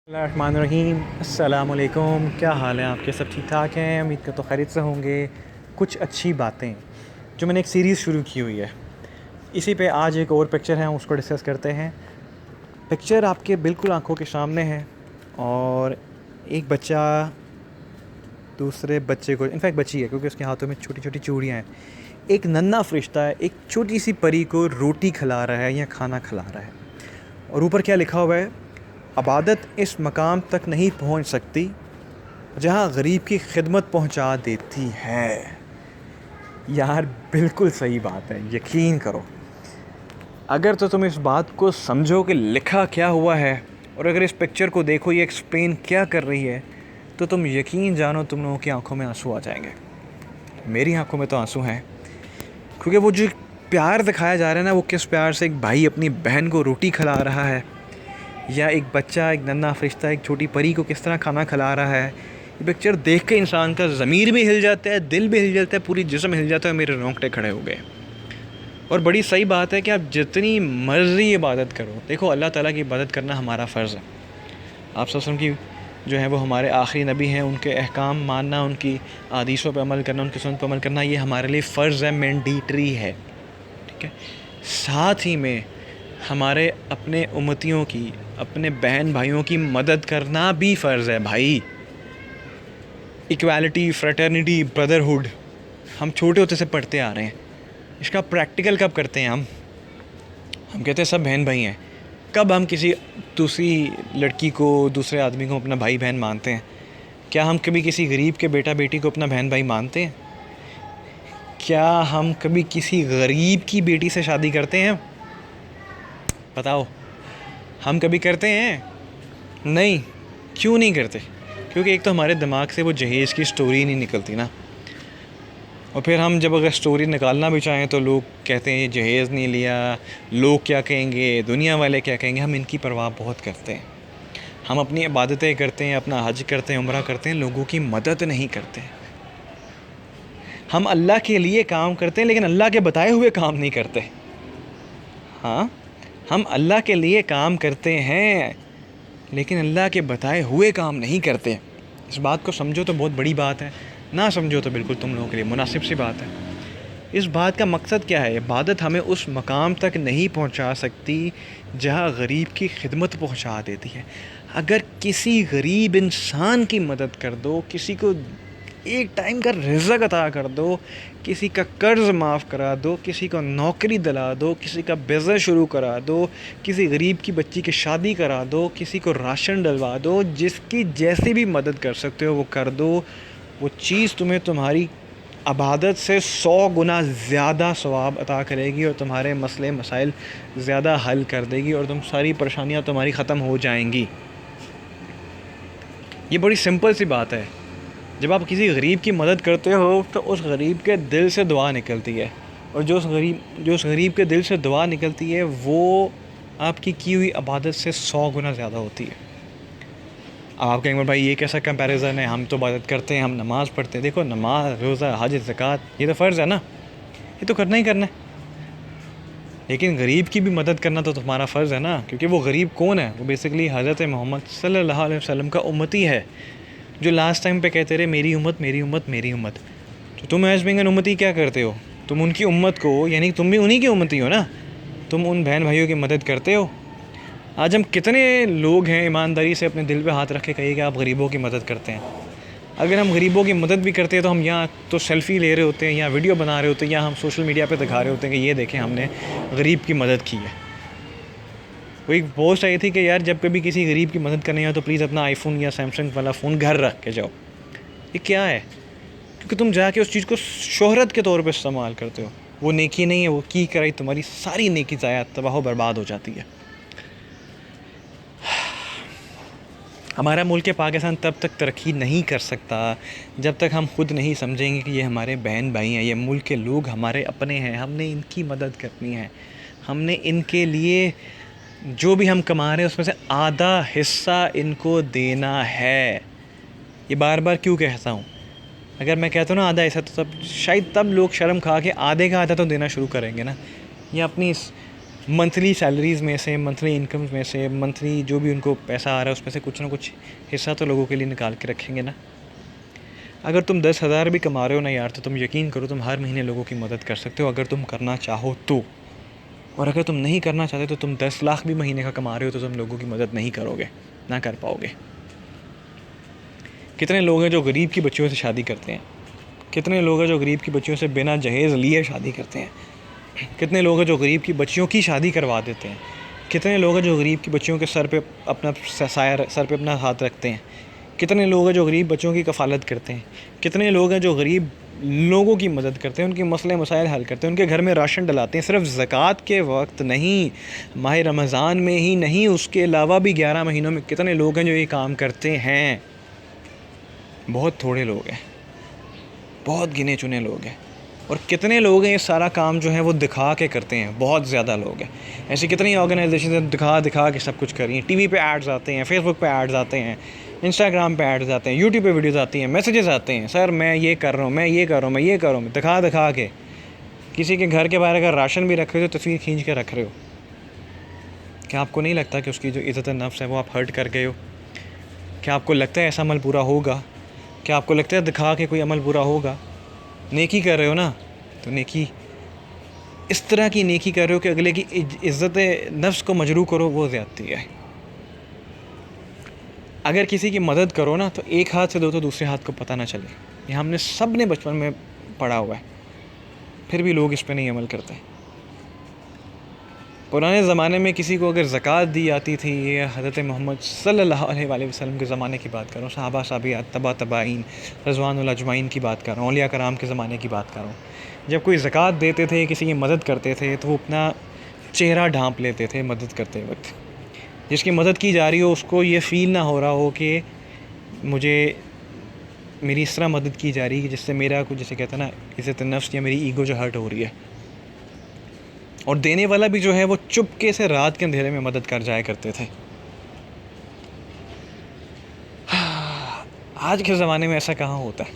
बिस्मिल्लाहिर्रहमानिर्रहीम। अस्सलामुअलैकुम। क्या हाल है आपके? सब ठीक ठाक हैं? उम्मीद कर तो खैरियत से होंगे। कुछ अच्छी बातें जो मैंने एक सीरीज़ शुरू की हुई है, इसी पे आज एक और पिक्चर है, उसको डिस्कस करते हैं। पिक्चर आपके बिल्कुल आंखों के सामने है और एक बच्चा दूसरे बच्चे को, इनफैक्ट बच्ची है क्योंकि उसके हाथों में छोटी छोटी चूड़ियाँ हैं, एक नन्हा फरिश्ता है, एक छोटी सी परी को रोटी खिला रहा है या खाना खिला रहा है। और ऊपर क्या लिखा हुआ है? अबादत इस मकाम तक नहीं पहुंच सकती जहां गरीब की खिदमत पहुंचा देती है। यार बिल्कुल सही बात है, यकीन करो। अगर तो तुम इस बात को समझो कि लिखा क्या हुआ है और अगर इस पिक्चर को देखो ये एक्सप्लेन क्या कर रही है, तो तुम यकीन जानो तुम लोगों की आंखों में आंसू आ जाएंगे। मेरी आंखों में तो आंसू हैं, क्योंकि वो जो प्यार दिखाया जा रहा है ना, वो किस प्यार से एक भाई अपनी बहन को रोटी खिला रहा है, या एक बच्चा, एक नन्हा फरिश्ता एक छोटी परी को किस तरह खाना खिला रहा है। ये पिक्चर देख के इंसान का ज़मीर भी हिल जाता है, दिल भी हिल जाता है, पूरी जिस्म हिल जाता है। मेरे रोंगटे खड़े हो गए। और बड़ी सही बात है कि आप जितनी मर्ज़ी इबादत करो, देखो अल्लाह ताला की इबादत करना हमारा फ़र्ज़ है। आप सब की जो है वो हमारे आखिरी नबी हैं, उनके अहकाम मानना, उनकी आदेशों पर अमल करना, उनकी सुन्नत पर अमल करना, ये हमारे लिए फ़र्ज़ है, मैंडेटरी है। ठीक है। साथ ही में हमारे अपने उम्मतियों की, अपने बहन भाइयों की मदद करना भी फ़र्ज़ है भाई। इक्वालिटी, फ्रेटर्निटी, ब्रदरहुड हम छोटे होते से पढ़ते आ रहे हैं। इसका प्रैक्टिकल कब करते हैं हम कहते हैं सब बहन भाई हैं। कब हम किसी दूसरी लड़की को, दूसरे आदमी को अपना भाई बहन मानते हैं? क्या हम कभी किसी गरीब के बेटा बेटी को अपना बहन भाई मानते हैं? क्या हम कभी किसी गरीब की बेटी से शादी करते हैं? बताओ, हम कभी करते हैं? नहीं। क्यों नहीं करते? क्योंकि एक तो हमारे दिमाग से वो जहेज़ की स्टोरी नहीं निकलती ना। और फिर हम जब अगर स्टोरी निकालना भी चाहें तो लोग कहते हैं ये जहेज़ नहीं लिया, लोग क्या कहेंगे, दुनिया वाले क्या कहेंगे। हम इनकी परवाह बहुत करते हैं। हम अपनी इबादतें करते हैं, अपना हज करते हैं, उम्रा करते हैं, लोगों की मदद नहीं करते। हम अल्लाह के लिए काम करते हैं लेकिन अल्लाह के बताए हुए काम नहीं करते। हाँ, हम अल्लाह के लिए काम करते हैं लेकिन अल्लाह के बताए हुए काम नहीं करते। इस बात को समझो तो बहुत बड़ी बात है, ना समझो तो बिल्कुल तुम लोगों के लिए मुनासिब सी बात है। इस बात का मकसद क्या है? इबादत हमें उस मकाम तक नहीं पहुंचा सकती जहां गरीब की खिदमत पहुंचा देती है। अगर किसी गरीब इंसान की मदद कर दो, किसी को एक टाइम का रिज़्क़ अता कर दो, किसी का कर्ज़ माफ़ करा दो, किसी को नौकरी दिला दो, किसी का बिज़नेस शुरू करा दो, किसी गरीब की बच्ची की शादी करा दो, किसी को राशन डलवा दो, जिसकी जैसी भी मदद कर सकते हो वो कर दो। वो चीज़ तुम्हें तुम्हारी इबादत से 100 गुना ज़्यादा सवाब अता करेगी और तुम्हारे मसले मसाइल ज़्यादा हल कर देगी और तुम सारी परेशानियाँ तुम्हारी ख़त्म हो जाएंगी। ये बड़ी सिंपल सी बात है। जब आप किसी गरीब की मदद करते हो तो उस गरीब के दिल से दुआ निकलती है, और जो उस गरीब के दिल से दुआ निकलती है वो आपकी की हुई इबादत से 100 गुना ज़्यादा होती है। अब आप कहेंगे भाई ये कैसा कंपैरिजन है, हम तो इबादत करते हैं, हम नमाज़ पढ़ते हैं। देखो, नमाज, रोज़ा, हज, ज़कात ये तो फ़र्ज़ है ना, ये तो करना ही करना है। लेकिन गरीब की भी मदद करना तो तुम्हारा फ़र्ज़ है ना, क्योंकि वो गरीब कौन है? वो बेसिकली हज़रत मोहम्मद सल्लल्लाहु अलैहि वसल्लम का उम्मती है, जो लास्ट टाइम पे कहते रहे मेरी उम्मत, मेरी उम्मत, मेरी उम्मत। तो तुम एज बिंग एन उम्मती क्या करते हो? तुम उनकी उम्मत को, यानी तुम भी उन्हीं की उम्मती हो ना, तुम उन बहन भाइयों की मदद करते हो। आज हम कितने लोग हैं ईमानदारी से अपने दिल पे हाथ रख के कहिए कि आप गरीबों की मदद करते हैं? अगर हम गरीबों की मदद भी करते हैं तो हम यहाँ तो सेल्फ़ी ले रहे होते हैं, या वीडियो बना रहे होते हैं, या हम सोशल मीडिया पे दिखा रहे होते हैं कि ये देखें हमने गरीब की मदद की है। वो एक पोस्ट आई थी कि यार जब कभी किसी गरीब की मदद करनी हो तो प्लीज़ अपना आईफोन या सैमसंग वाला फ़ोन घर रख के जाओ। ये क्या है? क्योंकि तुम जाके उस चीज़ को शोहरत के तौर पे इस्तेमाल करते हो। वो नेकी नहीं है, वो की कराई तुम्हारी सारी नेकी ज़ाया, तबाह बर्बाद हो जाती है। हमारा मुल्क पाकिस्तान तब तक तरक्की नहीं कर सकता जब तक हम खुद नहीं समझेंगे कि ये हमारे बहन भाई हैं, ये मुल्क के लोग हमारे अपने हैं, हमने इनकी मदद करनी है। हमने इनके लिए जो भी हम कमा रहे हैं उसमें से आधा हिस्सा इनको देना है। ये बार बार क्यों कहता हूँ? अगर मैं कहता हूँ ना आधा हिस्सा, तो शायद तब लोग शर्म खा के आधे का आधा तो देना शुरू करेंगे ना। ये अपनी मंथली सैलरीज़ में से, मंथली इनकम्स में से, मंथली जो भी उनको पैसा आ रहा है उसमें से कुछ ना कुछ हिस्सा तो लोगों के लिए निकाल के रखेंगे ना। अगर तुम 10,000 भी कमा रहे हो ना यार, तो तुम यकीन करो तुम हर महीने लोगों की मदद कर सकते हो अगर तुम करना चाहो तो। और अगर तुम नहीं करना चाहते तो तुम 10 लाख भी महीने का कमा रहे हो तो तुम लोगों की मदद नहीं करोगे, ना कर पाओगे। कितने लोग हैं जो गरीब की बच्चियों से शादी करते हैं, कितने लोग हैं जो गरीब की बच्चियों से बिना जहेज़ लिए शादी करते हैं, कितने लोग हैं जो गरीब की बच्चियों की शादी करवा देते हैं, कितने लोग हैं जो गरीब की बच्चियों के सर पे अपना सर पे अपना हाथ रखते हैं, कितने लोग हैं जो गरीब बच्चों की कफ़ालत करते हैं, कितने लोग हैं जो गरीब लोगों की मदद करते हैं, उनके मसले मसाइल हल करते हैं, उनके घर में राशन डलाते हैं। सिर्फ ज़कात के वक्त नहीं, माह रमज़ान में ही नहीं, उसके अलावा भी 11 महीनों में कितने लोग हैं जो ये काम करते हैं। बहुत थोड़े लोग हैं, बहुत गिने चुने लोग हैं। और कितने लोग हैं ये सारा काम जो है वो दिखा के करते हैं, बहुत ज़्यादा लोग हैं। ऐसी कितनी ऑर्गेनाइजेशन दिखा के सब कुछ कर रही हैं। टीवी पे एड्स आते हैं, फेसबुक पे एड्स आते हैं, इंस्टाग्राम पे एड्स आते हैं, यूट्यूब पे वीडियोज़ आती हैं, मैसेजेस आते हैं, सर मैं ये कर रहा हूँ, मैं ये कर रहा हूँ, मैं ये कर रहा हूँ, दिखा के। किसी के घर के बाहर अगर राशन भी रख रहे हो तो तस्वीर खींच के रख रहे हो। क्या आपको नहीं लगता कि उसकी जो इज़्ज़त नफ्स है वो आप हर्ट कर गए हो? क्या आपको लगता है ऐसा अमल पूरा होगा? क्या आपको लगता है दिखा के कोई अमल पूरा होगा? नेकी कर रहे हो ना, तो नेकी इस तरह की नेकी कर रहे हो कि अगले की इज़्ज़त नफ्स को मजरूह करो, वो ज़्यादती है। अगर किसी की मदद करो ना तो एक हाथ से दो तो दूसरे हाथ को पता ना चले। ये हमने सब ने बचपन में पढ़ा हुआ है, फिर भी लोग इस पर नहीं अमल करते। पुराने ज़माने में किसी को अगर ज़कात दी जाती थी, ये हज़रत मोहम्मद सल्लल्लाहु अलैहि वसल्लम के ज़माने की बात कर रहा हूँ, सहाबा साहबियात, तबाइन, रज़वानुल अजमाइन की बात कर रहा हूँ, औलिया कराम के ज़माने की बात कर रहा हूँ। जब कोई ज़कात देते थे, किसी की मदद करते थे, तो वो अपना चेहरा ढांप लेते थे मदद करते वक्त। जिसकी मदद की जा रही हो उसको ये फ़ील ना हो रहा हो कि मुझे मेरी इस तरह मदद की जा रही है कि जिससे मेरा कुछ, जैसे कहते हैं ना, इज़्ज़त नफ्स या मेरी ईगो जो हर्ट हो रही है। और देने वाला भी जो है वो चुपके से रात के अंधेरे में मदद कर जाया करते थे। आज के ज़माने में ऐसा कहाँ होता है?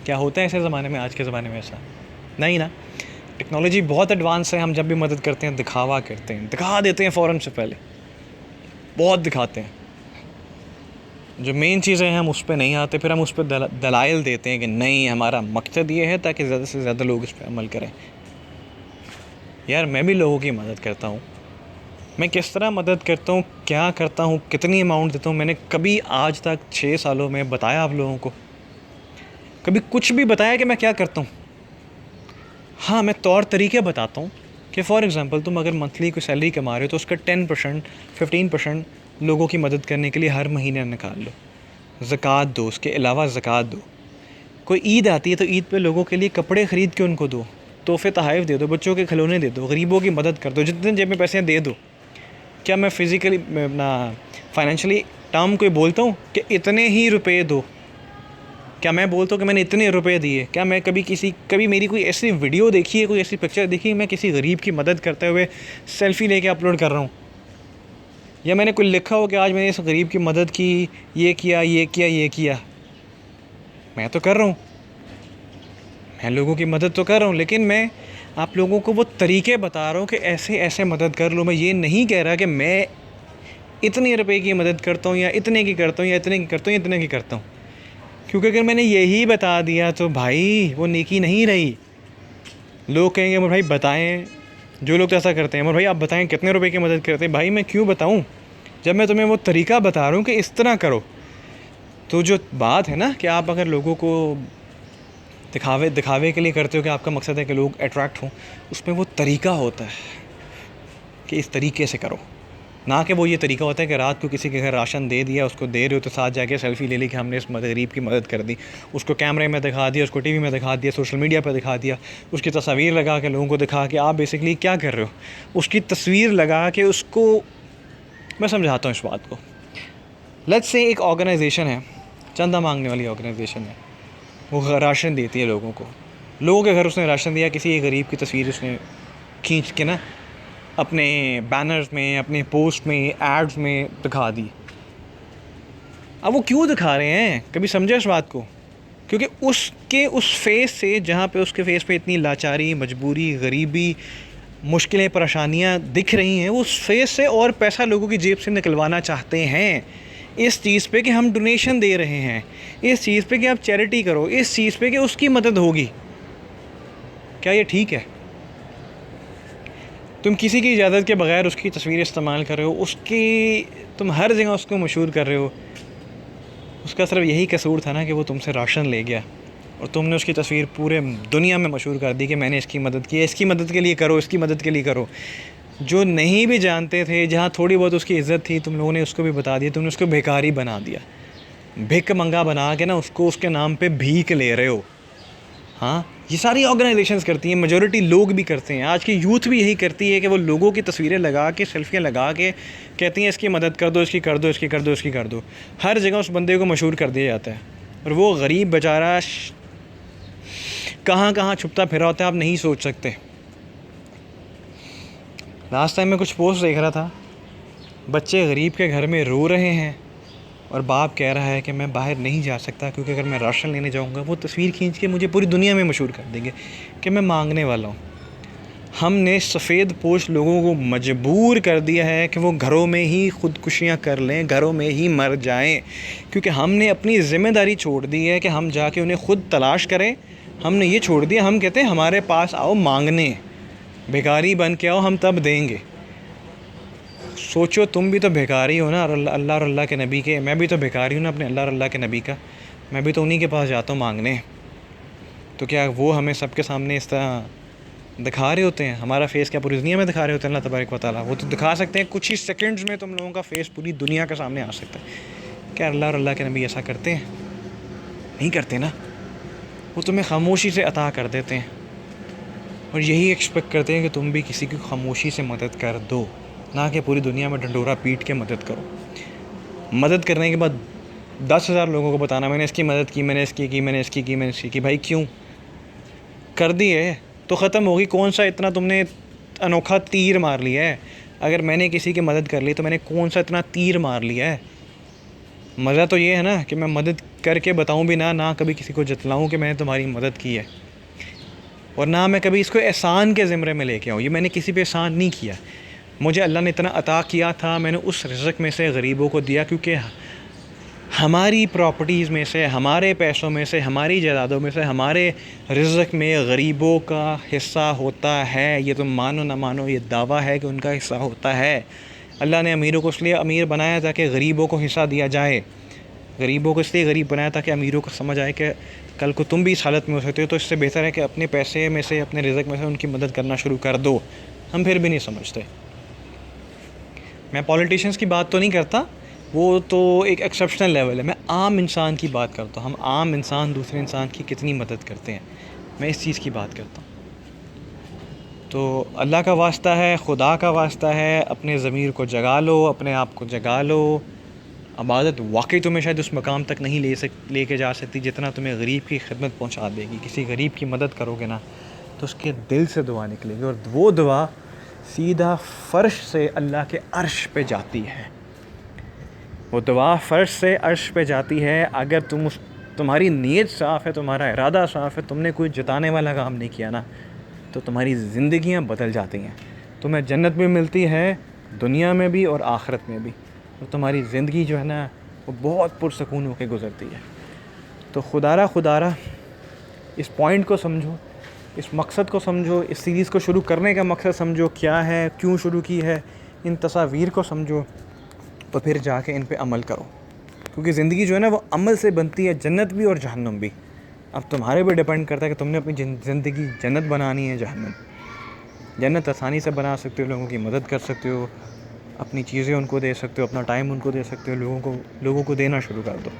क्या होता है ऐसे ज़माने में? आज के ज़माने में ऐसा नहीं ना। टेक्नोलॉजी बहुत एडवांस है, हम जब भी मदद करते हैं दिखावा करते हैं, दिखा देते हैं फ़ौरन से पहले, बहुत दिखाते हैं। जो मेन चीज़ें हैं हम उस पर नहीं आते, फिर हम उस पर दलाइल देते हैं कि नहीं हमारा मकसद ये है ताकि ज़्यादा से ज़्यादा लोग इस पर अमल करें। यार मैं भी लोगों की मदद करता हूँ। मैं किस तरह मदद करता हूँ, क्या करता हूँ, कितनी अमाउंट देता हूँ, मैंने कभी आज तक 6 सालों में बताया आप लोगों को? कभी कुछ भी बताया कि मैं क्या करता हूँ? हाँ, मैं तौर तरीके बताता हूँ कि फ़ॉर एग्ज़ाम्पल तुम अगर मंथली कोई सैलरी कमा रहे हो तो उसका 10% 15% लोगों की मदद करने के लिए हर महीने निकाल लो। ज़कात दो, उसके अलावा ज़कात दो। कोई ईद आती है तो ईद पे लोगों के लिए कपड़े ख़रीद के उनको दो, तोहफ़े तोहफ़े दे दो, बच्चों के खिलौने दे दो, गरीबों की मदद कर दो, जितने जेब में पैसे हैं दे दो। क्या मैं फ़िज़िकली अपना फाइनेंशियली टर्म कोई बोलता हूँ कि इतने ही रुपए दो? क्या मैं बोलता हूँ कि मैंने इतने रुपए दिए? क्या मैं कभी मेरी कोई ऐसी वीडियो देखी है, कोई ऐसी पिक्चर देखी है मैं किसी गरीब की मदद करते हुए सेल्फ़ी लेके अपलोड कर रहा हूँ? या मैंने कोई लिखा हो कि आज मैंने इस गरीब की मदद की, ये किया, ये किया, ये किया? मैं तो कर रहा हूँ, मैं लोगों की मदद तो कर रहा हूँ, लेकिन मैं आप लोगों को वो तरीके बता रहा हूँ कि ऐसे ऐसे मदद कर लो। मैं ये नहीं कह रहा कि मैं इतने रुपए की मदद करता हूँ या इतने की करता हूँ या इतने की करता हूँ या इतने की करता हूँ, क्योंकि अगर मैंने यही बता दिया तो भाई वो नेकी नहीं रही। लोग कहेंगे मोर भाई बताएं, जो लोग तो ऐसा करते हैं, मोर भाई आप बताएं कितने रुपए की मदद करते हैं। भाई मैं क्यों बताऊं जब मैं तुम्हें वो तरीका बता रहा हूँ कि इस तरह करो। तो जो बात है ना कि आप अगर लोगों को दिखावे के लिए करते हो कि आपका मकसद है कि लोग अट्रैक्ट हों, उसमें वो तरीका होता है कि इस तरीके से करो, ना कि वो ये तरीका होता है कि रात को किसी के घर राशन दे दिया, उसको दे रहे हो तो साथ जाके सेल्फ़ी ले ली कि हमने इस गरीब की मदद कर दी, उसको कैमरे में दिखा दिया, उसको टीवी में दिखा दिया, सोशल मीडिया पर दिखा दिया, उसकी तस्वीर लगा के लोगों को दिखा के आप बेसिकली क्या कर रहे हो? उसकी तस्वीर लगा के उसको, मैं समझाता हूँ इस बात को। लेट्स से एक ऑर्गेनाइजेशन है, चंदा मांगने वाली ऑर्गेनाइजेशन है, वो राशन देती है लोगों को, लोगों के घर उसने राशन दिया, किसी एक गरीब की तस्वीर उसने खींच के ना अपने बैनर्स में, अपने पोस्ट में, एड्स में दिखा दी। अब वो क्यों दिखा रहे हैं, कभी समझे इस बात को? क्योंकि उसके उस फेस से, जहाँ पे उसके फेस पे इतनी लाचारी, मजबूरी, गरीबी, मुश्किलें परेशानियां दिख रही हैं, वो उस फेस से और पैसा लोगों की जेब से निकलवाना चाहते हैं। इस चीज़ पे कि हम डोनेशन दे रहे हैं, इस चीज़ पे कि आप चैरिटी करो, इस चीज़ पे कि उसकी मदद होगी। क्या ये ठीक है? तुम किसी की इजाज़त के बगैर उसकी तस्वीर इस्तेमाल कर रहे हो, तुम हर जगह उसको मशहूर कर रहे हो। उसका सिर्फ यही कसूर था ना कि वो तुमसे राशन ले गया और तुमने उसकी तस्वीर पूरे दुनिया में मशहूर कर दी कि मैंने इसकी मदद की है, इसकी मदद के लिए करो, इसकी मदद के लिए करो। जो नहीं भी जानते थे, जहाँ थोड़ी बहुत उसकी इज़्ज़त थी, तुम लोगों ने उसको भी बता दिया, तुमने उसको भिखारी बना दिया, भिक मंगा बना के ना उसको उसके नाम पे भीख ले रहे हो। हाँ, ये सारी ऑर्गेनाइजेशंस करती हैं, मेजॉरिटी लोग भी करते हैं, आज की यूथ भी यही करती है कि वो लोगों की तस्वीरें लगा के, सेल्फियाँ लगा के कहती हैं इसकी मदद कर दो, इसकी कर दो, इसकी कर दो, इसकी कर दो। हर जगह उस बंदे को मशहूर कर दिया जाता है और वो गरीब बेचारा कहाँ कहाँ छुपता फिरा होता है, आप नहीं सोच सकते। लास्ट टाइम मैं कुछ पोस्ट देख रहा था, बच्चे गरीब के घर में रो रहे हैं और बाप कह रहा है कि मैं बाहर नहीं जा सकता क्योंकि अगर मैं राशन लेने जाऊंगा वो तस्वीर खींच के मुझे पूरी दुनिया में मशहूर कर देंगे कि मैं मांगने वाला हूँ। हमने सफ़ेद पोश लोगों को मजबूर कर दिया है कि वो घरों में ही ख़ुदकुशियाँ कर लें, घरों में ही मर जाएं, क्योंकि हमने अपनी ज़िम्मेदारी छोड़ दी है कि हम जाके उन्हें ख़ुद तलाश करें। हमने ये छोड़ दिया, हम कहते हैं हमारे पास आओ मांगने, भिखारी बन के आओ, हम तब देंगे। सोचो, तुम भी तो भिखारी हो ना अल्लाह और अल्लाह के नबी के, मैं भी तो भिखारी हूँ ना अपने अल्लाह और अल्लाह के नबी का, मैं भी तो उन्हीं के पास जाता हूँ मांगने। तो क्या वो हमें सबके सामने इस तरह दिखा रहे होते हैं? हमारा फेस क्या पूरी दुनिया में दिखा रहे होते हैं अल्लाह तबारक व तआला? वो तो दिखा सकते हैं, कुछ ही सेकंड्स में तुम लोगों का फेस पूरी दुनिया के सामने आ सकता है। क्या अल्लाह और अल्लाह के नबी ऐसा करते हैं? नहीं करते ना। वो तुम्हें खामोशी से अता कर देते हैं और यही एक्सपेक्ट करते हैं कि तुम भी किसी की खामोशी से मदद कर दो, ना कि पूरी दुनिया में ढंडोरा पीट के मदद करो। मदद करने के बाद 10,000 लोगों को बताना मैंने इसकी मदद की, मैंने इसकी की, मैंने इसकी की, मैंने इसकी की। भाई क्यों? कर दी है तो ख़त्म होगी। कौन सा इतना तुमने अनोखा तीर मार लिया है? अगर मैंने किसी की मदद कर ली तो मैंने कौन सा इतना तीर मार लिया है? मज़ा तो ये है ना कि मैं मदद करके बताऊं भी ना कभी किसी को जतलाऊं कि मैंने तुम्हारी मदद की है, और ना मैं कभी इसको एहसान के ज़िम्मे में लेके आऊँ। ये मैंने किसी पे एहसान नहीं किया, मुझे अल्लाह ने इतना अता किया था, मैंने उस रिज़्क़ में से गरीबों को दिया, क्योंकि हमारी प्रॉपर्टीज़ में से, हमारे पैसों में से, हमारी जायदादों में से हमारे रिज़्क़ में गरीबों का हिस्सा होता है। ये तुम मानो ना मानो, ये दावा है कि उनका हिस्सा होता है। अल्लाह ने अमीरों को इसलिए अमीर बनाया ताकि गरीबों को हिस्सा दिया जाए। गरीबों को इसलिए गरीब बनाया ताकि अमीरों को समझ आए कि कल को तुम भी इस हालत में हो सकते हो, तो इससे बेहतर है कि अपने पैसे में से, अपने रिज़्क़ में से उनकी मदद करना शुरू कर दो। हम फिर भी नहीं समझते। मैं पॉलिटिशियंस की बात तो नहीं करता, वो तो एक एक्सेप्शनल लेवल है। मैं आम इंसान की बात करता हूँ। हम आम इंसान दूसरे इंसान की कितनी मदद करते हैं, मैं इस चीज़ की बात करता हूँ। तो अल्लाह का वास्ता है, खुदा का वास्ता है, अपने ज़मीर को जगा लो, अपने आप को जगा लो। इबादत वाकई तुम्हें शायद उस मकाम तक नहीं लेके जा सकती जितना तुम्हें गरीब की खिदमत पहुँचा देगी। किसी गरीब की मदद करोगे ना तो उसके दिल से दुआ निकलेगी, और वो दुआ सीधा फ़र्श से अल्लाह के अर्श पे जाती है। वो दुआ फ़र्श से अर्श पे जाती है। अगर तुम्हारी नीयत साफ़ है, तुम्हारा इरादा साफ़ है, तुमने कोई जताने वाला काम नहीं किया ना, तो तुम्हारी ज़िंदगियाँ बदल जाती हैं। तुम्हें जन्नत भी मिलती है, दुनिया में भी और आखिरत में भी, और तुम्हारी ज़िंदगी जो है ना वो बहुत पुरसकून होकर गुज़रती है। तो खुदारा इस पॉइंट को समझो, इस मकसद को समझो, इस सीरीज़ को शुरू करने का मकसद समझो क्या है, क्यों शुरू की है, इन तस्वीर को समझो, तो फिर जाके इन पे अमल करो। क्योंकि ज़िंदगी जो है ना वो अमल से बनती है, जन्नत भी और जहन्नुम भी। अब तुम्हारे पे डिपेंड करता है कि तुमने अपनी ज़िंदगी जन्नत बनानी है जहन्नुम। जन्नत आसानी से बना सकते हो, लोगों की मदद कर सकते हो, अपनी चीज़ें उनको दे सकते हो, अपना टाइम उनको दे सकते हो, लोगों को देना शुरू कर दो।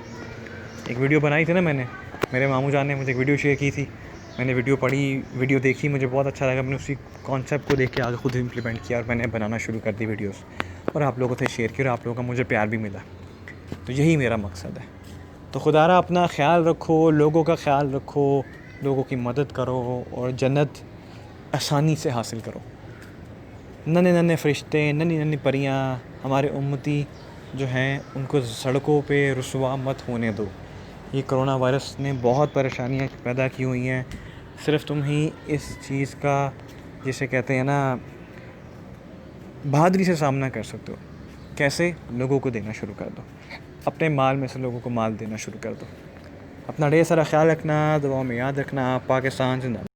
एक वीडियो बनाई थी ना मैंने, मेरे मामू जान ने मुझे एक वीडियो शेयर की थी, मैंने वीडियो देखी, मुझे बहुत अच्छा लगा। मैंने उसी कॉन्सेप्ट को देख के आगे खुद इम्प्लीमेंट किया और मैंने बनाना शुरू कर दी वीडियोस, और आप लोगों से शेयर किया और आप लोगों का मुझे प्यार भी मिला। तो यही मेरा मकसद है। तो खुदारा अपना ख्याल रखो, लोगों का ख्याल रखो, लोगों की मदद करो और जन्नत आसानी से हासिल करो। नन्हे नन्हे फरिश्ते, नन्ही नन्ही परियाँ, हमारे उम्मती जो हैं उनको सड़कों पे रुसवा मत होने दो। ये कोरोना वायरस ने बहुत परेशानियाँ पैदा की हुई हैं। सिर्फ़ तुम ही इस चीज़ का, जिसे कहते हैं ना, बहादुरी से सामना कर सकते हो। कैसे? लोगों को देना शुरू कर दो, अपने माल में से लोगों को माल देना शुरू कर दो। अपना ढेर सारा ख्याल रखना, दुआओं में याद रखना। पाकिस्तान जिंदाबाद।